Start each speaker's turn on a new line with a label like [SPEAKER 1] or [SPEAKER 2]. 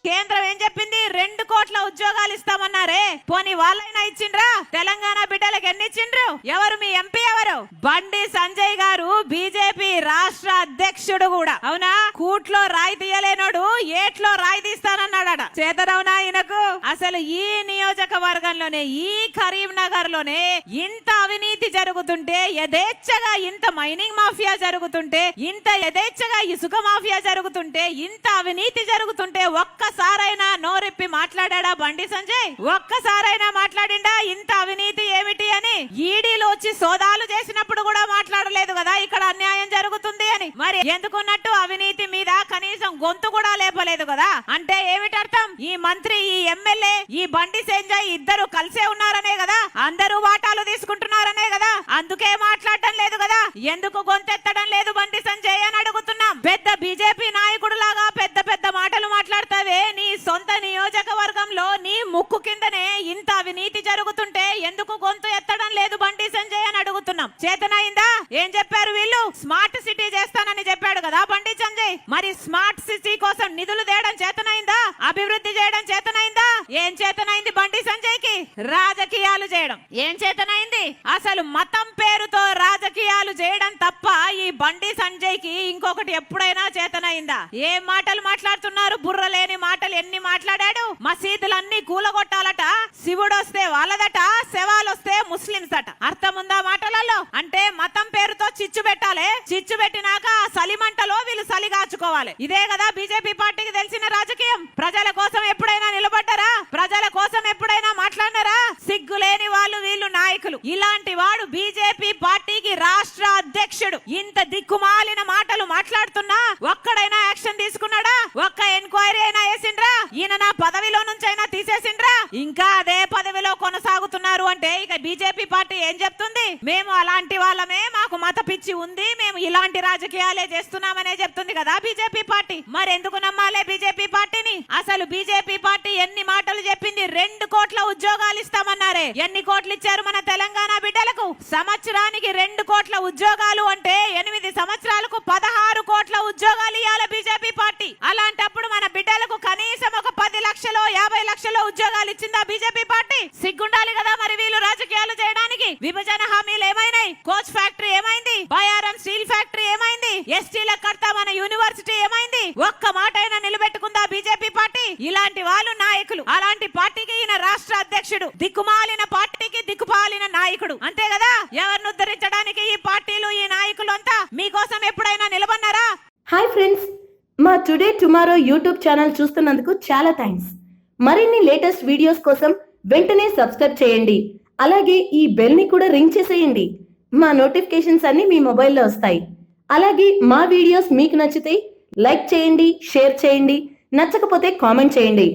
[SPEAKER 1] కేంద్రం ఏం చెప్పింది? 2 కోట్ల ఉద్యోగాలు ఇస్తామన్నారే, పోనీ వాళ్ళైనా ఇచ్చిండ్రా? తెలంగాణ బిడ్డలకు ఎన్ని ఇచ్చిండ్రు? ఎవరు మీ ఎంపీ? ఎవరు? బండి సంజయ్ గారు, బీజేపీ రాష్ట్ర అధ్యక్షుడు కూడా. అవునా? కూట్లో రాయి తీయలేనోడు ఏట్లో రాయి తీస్తానన్నాడట. చేతనవునా ఈయనకు? అసలు ఈ నియోజకవర్గంలోనే, ఈ కరీంనగర్ లోనే ఇంత అవినీతి జరుగుతుంటే, యథేచ్ఛగా ఇంత మైనింగ్ మాఫియా జరుగుతుంటే, ఇంత యథేచ్ఛగా ఇసుక మాఫియా జరుగుతుంటే, ఇంత అవినీతి జరుగుతుంటే ఒక్కసారైనా నోరెప్పి మాట్లాడా బండి సంజయ్? ఒక్కసారైనా మాట్లాడిండా ఇంత అవినీతి ఏమిటి అని? ఈడీలు వచ్చి సోదాలు చేసినప్పుడు కూడా మాట్లాడలేదు కదా ఇక్కడ అన్యాయం జరుగుతుంది అని. మరి ఎందుకున్నట్టు అవినీతి మీద కనీసం గొంతు కూడా లేపలేదు కదా? అంటే ఏమిటి అర్థం? ఈ మంత్రి, ఈ ఎమ్మెల్యే, ఈ బండి సంజయ్ ఇద్దరు కలిసే ఉన్నారనే కదా? అందరూ వాటాలు తీసుకుంటున్నారనే కదా? అందుకే మాట్లాడటం లేదు కదా? ఎందుకు గొంతెత్తడం లేదు బండి సంజయ్ అని అడుగుతున్నాం. పెద్ద బీజేపీ నాయకుడు లాగా పెద్ద పెద్ద మాటలు మాట్లాడతావే, నీ సొంత నియోజకవర్గంలో నీ ముక్కు కిందనే ఇంత అవినీతి జరుగుతుంటే ఎందుకు గొంతు ఎత్తడం లేదు బండి సంజయ్ అని అడుగుతున్నాం. చేతనైందా? ఏం చెప్పారు వీళ్ళు? స్మార్ట్ సిటీ చేస్తానని చెప్పాడు కదా బండి సంజయ్. మరి స్మార్ట్ సిటీ కోసం నిధులు తేయడం చేతనైందా? అభివృద్ధి చేయడం చేతనైందా? ఏం చేతనైంది బండి సంజయ్ కి? రాజకీయాలు చేయడం. ఏం చేతనైంది? అసలు మతం పేరుతో రాజకీయాలు చేయడం తప్ప ఈ బండి సంజయ్ కి ఇంకొకటి ఎప్పుడైనా చేతనైందా? ఏం మాటలు మాట్లాడుతున్నారు? బుర్ర లేని మాటలు ఎన్ని మాట్లాడాడు? మసీదులన్నీ కూలగొట్టాలట, శివుడు వస్తే వాళ్ళదట, శవాలు వస్తే ముస్లింస్ అట. అర్థం ఉందా మాటలలో? అంటే మతం పేరుతో చిచ్చు పెట్టాలి, చిచ్చు పెట్టినాక సలిమంటలో వీళ్ళు సలిగాచుకోవాలి. ఇదే కదా బీజేపీ పార్టీకి తెలిసిన రాజకీయం. ప్రజల కోసం ఎప్పుడైనా నిలబడ్డారా? ప్రజల కోసం ఎప్పుడైనా మాట్లాడినారా? సిగ్గులేని వాళ్ళు వీళ్ళు నాయకులు. ఇలాంటి వాడు బీజేపీ పార్టీకి రాష్ట్ర అధ్యక్షుడు. ఇంత దిక్కుమాలిన మాటలు మాట్లాడుతున్నా ఒక్కడైనా యాక్షన్ తీసుకున్నాడా? ఒక్క ఎంక్వైరీ అయినా వేసిండ్రా? ఈయన నా పదవిలో నుంచి అయినా తీసేసిండ్రా? ఇంకా అదే పదవిలో కొనసాగుతున్నారు అంటే ఇక బీజేపీ పార్టీ ఏం చెప్తుంది? మేము అలాంటి వాళ్ళమే, మాకు మత పిచ్చి ఉంది, మేము ఇలాంటి రాజకీయాలే చేస్తున్నామనే చెప్తుంది కదా బీజేపీ పార్టీ. మరి ఎందుకు నమ్మాలే బీజేపీ పార్టీని? అసలు బీజేపీ పార్టీ ఎన్ని మాటలు చెప్పింది? 2 కోట్ల ఉద్యోగాలు ఇస్తామన్నారే, ఎన్ని కోట్లు ఇచ్చారు మన తెలంగాణ బిడ్డలకు? సంవత్సరానికి 2 కోట్ల ఉద్యోగాలు అంటే 8 సంవత్సరాలకు 16 కోట్ల ఉద్యోగాలు ఇవ్వాలి బీజేపీ పార్టీ. అలాంటప్పుడు మన బిడ్డలకు కనీసం ఒక 10 లక్షలు 50 లక్షలు ఉద్యోగాలు ఇచ్చిందా బీజేపీ పార్టీ? సిగ్గుండాలి కదా మరి వీళ్ళు రాజకీయాలు చేయడానికి. విభజన హామీలు ఏమైనాయి? కోచ్ ఫ్యాక్టరీ ఏమైంది? బయారం స్టీల్ ఫ్యాక్టరీ ఏమైంది? ఎస్టీల కడతా మన యూనివర్సిటీ ఏమైంది? ఒక్క మాట అయినా నిలబెట్టుకుందా బీజేపీ పార్టీ? ఇలాంటి వాళ్ళు నాయకులు. అలాంటి పార్టీకి ఈయన రాష్ట్ర అధ్యక్షుడు. దిక్కుమాలిన పార్టీకి దిక్కుపాలిన నాయకుడు. అంతే కదా? ఎవరిని ఉద్ధరించడానికి ఈ పార్టీలు, ఈ నాయకులు అంతా మీకోసం ఎప్పుడైనా నిలబన్నారా?
[SPEAKER 2] హాయ్ ఫ్రెండ్స్, మా టుడే టుమారో యూట్యూబ్ ఛానల్ చూస్తున్నందుకు చాలా థ్యాంక్స్. మరిన్ని లేటెస్ట్ వీడియోస్ కోసం వెంటనే సబ్స్క్రైబ్ చేయండి. అలాగే ఈ బెల్ ని కూడా రింగ్ చేసేయండి. మా నోటిఫికేషన్స్ అన్ని మీ మొబైల్లో వస్తాయి. అలాగే మా వీడియోస్ మీకు నచ్చితే లైక్ చేయండి, షేర్ చేయండి, నచ్చకపోతే కామెంట్ చేయండి.